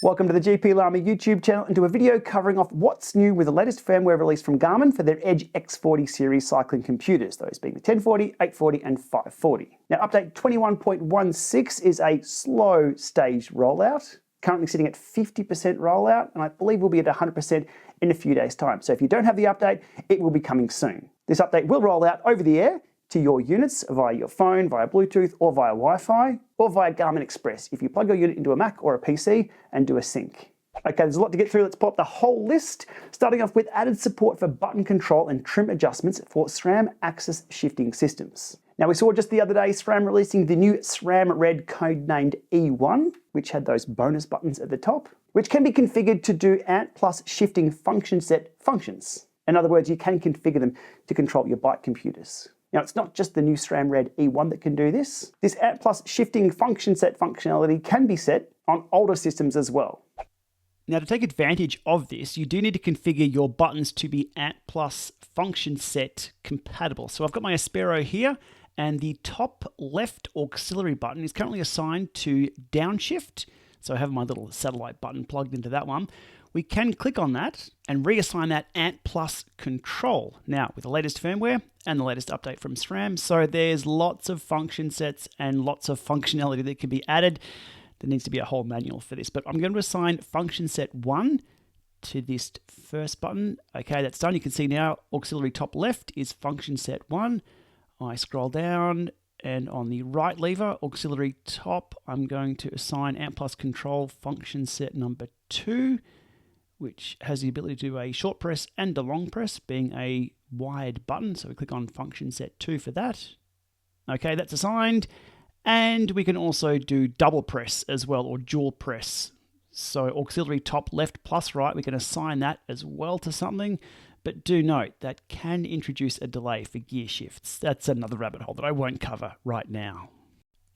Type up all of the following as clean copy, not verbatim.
Welcome to the GPLama YouTube channel and to a video covering off what's new with the latest firmware release from Garmin for their Edge X40 series cycling computers, those being the 1040, 840 and 540. Now update 21.16 is a slow staged rollout, currently sitting at 50% rollout, and I believe we'll be at 100% in a few days' time. So if you don't have the update, it will be coming soon. This update will roll out over the air to your units via your phone, via Bluetooth or via Wi-Fi, or via Garmin Express if you plug your unit into a Mac or a PC and do a sync. Okay, there's a lot to get through. Let's pull up the whole list, starting off with added support for button control and trim adjustments for SRAM AXS shifting systems. Now we saw just the other day SRAM releasing the new SRAM Red codenamed E1, which had those bonus buttons at the top, which can be configured to do ANT plus shifting function set functions. In other words, you can configure them to control your bike computers. Now, it's not just the new SRAM Red E1 that can do this. This ANT plus shifting function set functionality can be set on older systems as well. Now, to take advantage of this, you do need to configure your buttons to be ANT plus function set compatible. So I've got my Aspero here, and the top left auxiliary button is currently assigned to downshift. So I have my little satellite button plugged into that one. We can click on that and reassign that ANT plus control. Now, with the latest firmware and the latest update from SRAM, so there's lots of function sets and lots of functionality that can be added. There needs to be a whole manual for this, but I'm going to assign function set 1 to this first button. Okay, that's done. You can see now auxiliary top left is function set 1. I scroll down, and on the right lever, auxiliary top, I'm going to assign ANT plus control function set number 2, which has the ability to do a short press and a long press, being a wired button. So we click on function set 2 for that. Okay, that's assigned. And we can also do double press as well, or dual press. So auxiliary top left plus right, we can assign that as well to something. But do note, that can introduce a delay for gear shifts. That's another rabbit hole that I won't cover right now.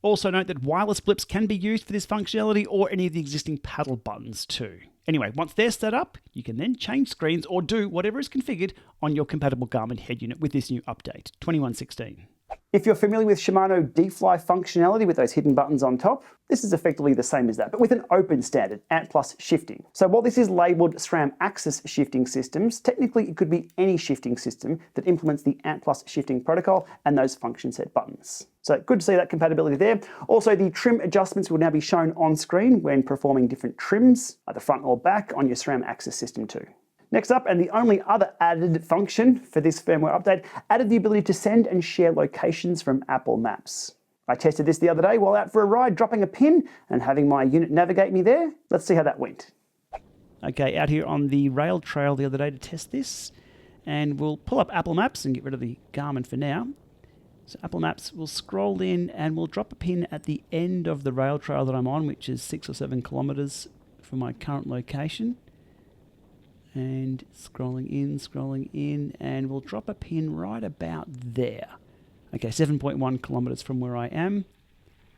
Also note that wireless blips can be used for this functionality, or any of the existing paddle buttons too. Anyway, once they're set up, you can then change screens or do whatever is configured on your compatible Garmin head unit with this new update, 21.16. If you're familiar with Shimano D-Fly functionality with those hidden buttons on top, this is effectively the same as that, but with an open standard, ANT plus shifting. So while this is labeled SRAM AXS shifting systems, technically it could be any shifting system that implements the ANT plus shifting protocol and those function set buttons. So good to see that compatibility there. Also, the trim adjustments will now be shown on screen when performing different trims, either front or back, on your SRAM AXS system too. Next up, and the only other added function for this firmware update, added the ability to send and share locations from Apple Maps. I tested this the other day while out for a ride, dropping a pin and having my unit navigate me there. Let's see how that went. Okay, out here on the rail trail the other day to test this, and we'll pull up Apple Maps and get rid of the Garmin for now. So Apple Maps, we'll scroll in and we'll drop a pin at the end of the rail trail that I'm on, which is 6 or 7 kilometers from my current location. And scrolling in, and we'll drop a pin right about there. Okay, 7.1 kilometers from where I am.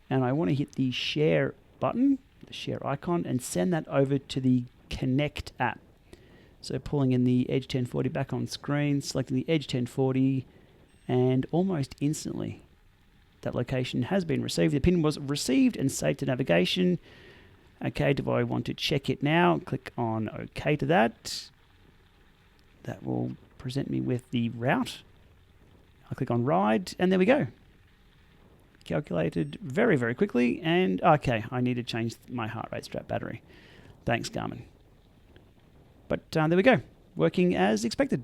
And I want to hit the share button, the share icon, and send that over to the Connect app. So pulling in the Edge 1040 back on screen, selecting the Edge 1040, and almost instantly that location has been received. The pin was received and saved to navigation. Okay, do I want to check it now? Click on OK to that. That will present me with the route. I'll click on Ride, and there we go. Calculated very, very quickly, and okay, I need to change my heart rate strap battery. Thanks, Garmin. But there we go, working as expected.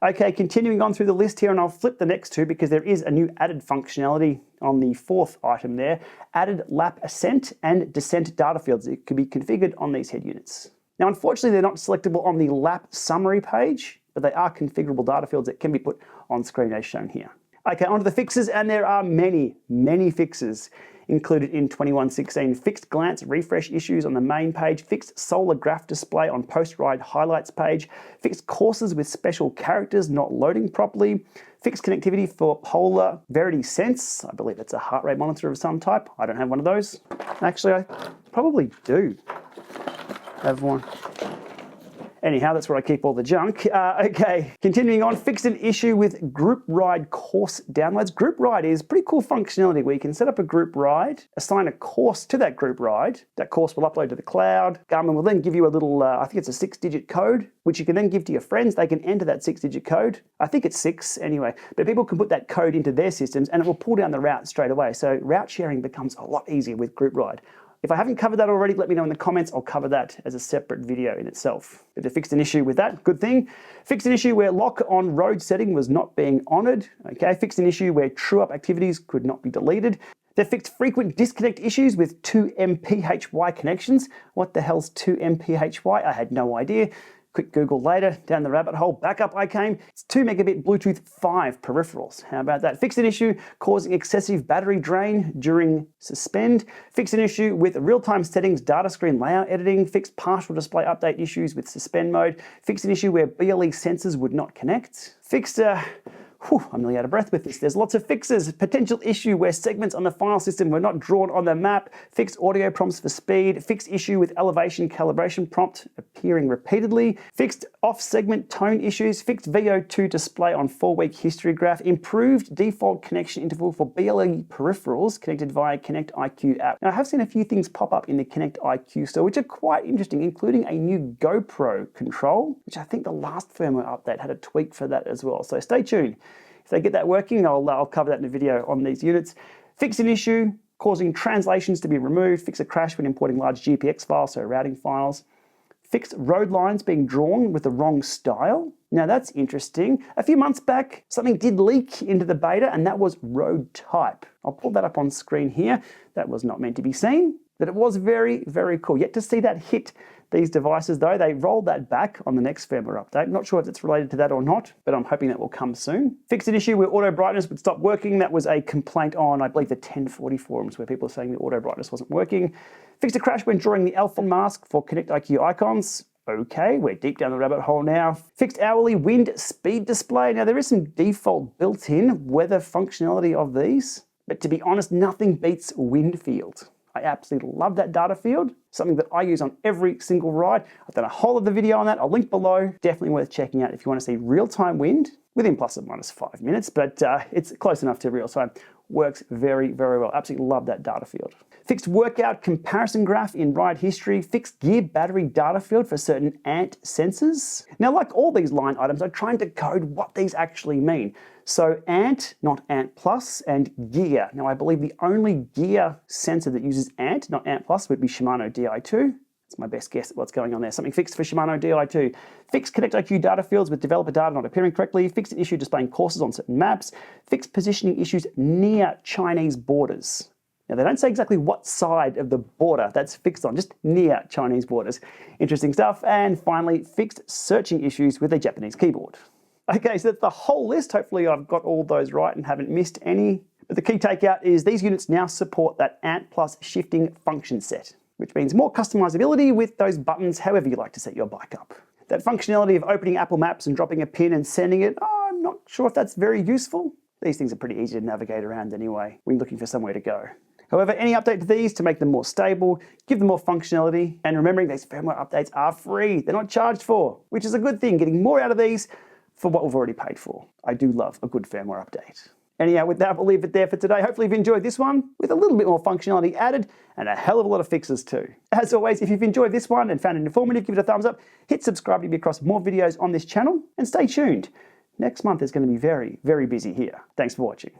Okay, continuing on through the list here, and I'll flip the next two because there is a new added functionality on the fourth item there. Added lap ascent and descent data fields. It can be configured on these head units. Now, unfortunately, they're not selectable on the lap summary page, but they are configurable data fields that can be put on screen as shown here. Okay, onto the fixes, and there are many, many fixes included in 21.16. Fixed glance refresh issues on the main page, fixed solar graph display on post-ride highlights page, fixed courses with special characters not loading properly, fixed connectivity for Polar Verity Sense. I believe it's a heart rate monitor of some type. I don't have one of those. Actually, I probably do have one. Anyhow, that's where I keep all the junk. Okay, continuing on, fixed an issue with group ride course downloads. Group ride is pretty cool functionality where you can set up a group ride, assign a course to that group ride. That course will upload to the cloud. Garmin will then give you a little, I think it's a 6-digit code, which you can then give to your friends. They can enter that 6-digit code. I think it's 6 anyway, but people can put that code into their systems and it will pull down the route straight away. So route sharing becomes a lot easier with group ride. If I haven't covered that already, let me know in the comments. I'll cover that as a separate video in itself. But they fixed an issue with that, good thing. Fixed an issue where lock on road setting was not being honored. Okay, fixed an issue where true up activities could not be deleted. They fixed frequent disconnect issues with 2 MPHY connections. What the hell's 2 MPHY? I had no idea. Quick Google later, down the rabbit hole, back up I came. It's 2 megabit Bluetooth 5 peripherals. How about that? Fixed an issue causing excessive battery drain during suspend. Fixed an issue with real-time settings, data screen layout editing. Fixed partial display update issues with suspend mode. Fixed an issue where BLE sensors would not connect. Fixed I'm nearly out of breath with this. There's lots of fixes. Potential issue where segments on the file system were not drawn on the map. Fixed audio prompts for speed. Fixed issue with elevation calibration prompt appearing repeatedly. Fixed off-segment tone issues. Fixed VO2 display on 4-week history graph. Improved default connection interval for BLE peripherals connected via Connect IQ app. Now, I have seen a few things pop up in the Connect IQ store, which are quite interesting, including a new GoPro control, which I think the last firmware update had a tweak for that as well. So stay tuned. If they get that working, I'll cover that in a video on these units. Fix an issue causing translations to be removed. Fix a crash when importing large GPX files, so routing files. Fixed road lines being drawn with the wrong style. Now that's interesting. A few months back, something did leak into the beta, and that was road type. I'll pull that up on screen here. That was not meant to be seen, but it was very, very cool. Yet to see that hit these devices though. They rolled that back on the next firmware update. Not sure if it's related to that or not, but I'm hoping that will come soon. Fixed an issue where auto brightness would stop working. That was a complaint on, I believe, the 1040 forums where people are saying the auto brightness wasn't working. Fixed a crash when drawing the alpha mask for Connect IQ icons. Okay, we're deep down the rabbit hole now. Fixed hourly wind speed display. Now there is some default built-in weather functionality of these, but to be honest, nothing beats wind field. I absolutely love that data field, something that I use on every single ride. I've done a whole other video on that. I'll link below. Definitely worth checking out if you want to see real-time wind within plus or minus 5 minutes, but it's close enough to real time. Works very, very well. Absolutely love that data field. Fixed workout comparison graph in ride history. Fixed gear battery data field for certain ANT sensors. Now, like all these line items, I'm trying to code what these actually mean. So ANT, not ANT Plus, and gear. Now, I believe the only gear sensor that uses ANT, not ANT Plus, would be Shimano Di2. That's my best guess at what's going on there. Something fixed for Shimano Di2. Fixed Connect IQ data fields with developer data not appearing correctly. Fixed an issue displaying courses on certain maps. Fixed positioning issues near Chinese borders. Now, they don't say exactly what side of the border that's fixed on, just near Chinese borders. Interesting stuff. And finally, fixed searching issues with a Japanese keyboard. Okay, so that's the whole list. Hopefully I've got all those right and haven't missed any. But the key takeout is these units now support that ANT Plus shifting function set, which means more customizability with those buttons however you like to set your bike up. That functionality of opening Apple Maps and dropping a pin and sending it, I'm not sure if that's very useful. These things are pretty easy to navigate around anyway when looking for somewhere to go. However, any update to these to make them more stable, give them more functionality, and remembering these firmware updates are free. They're not charged for, which is a good thing, getting more out of these for what we've already paid for. I do love a good firmware update. Anyhow, with that, we'll leave it there for today. Hopefully you've enjoyed this one with a little bit more functionality added and a hell of a lot of fixes too. As always, if you've enjoyed this one and found it informative, give it a thumbs up, hit subscribe to be across more videos on this channel, and stay tuned. Next month is going to be very, very busy here. Thanks for watching.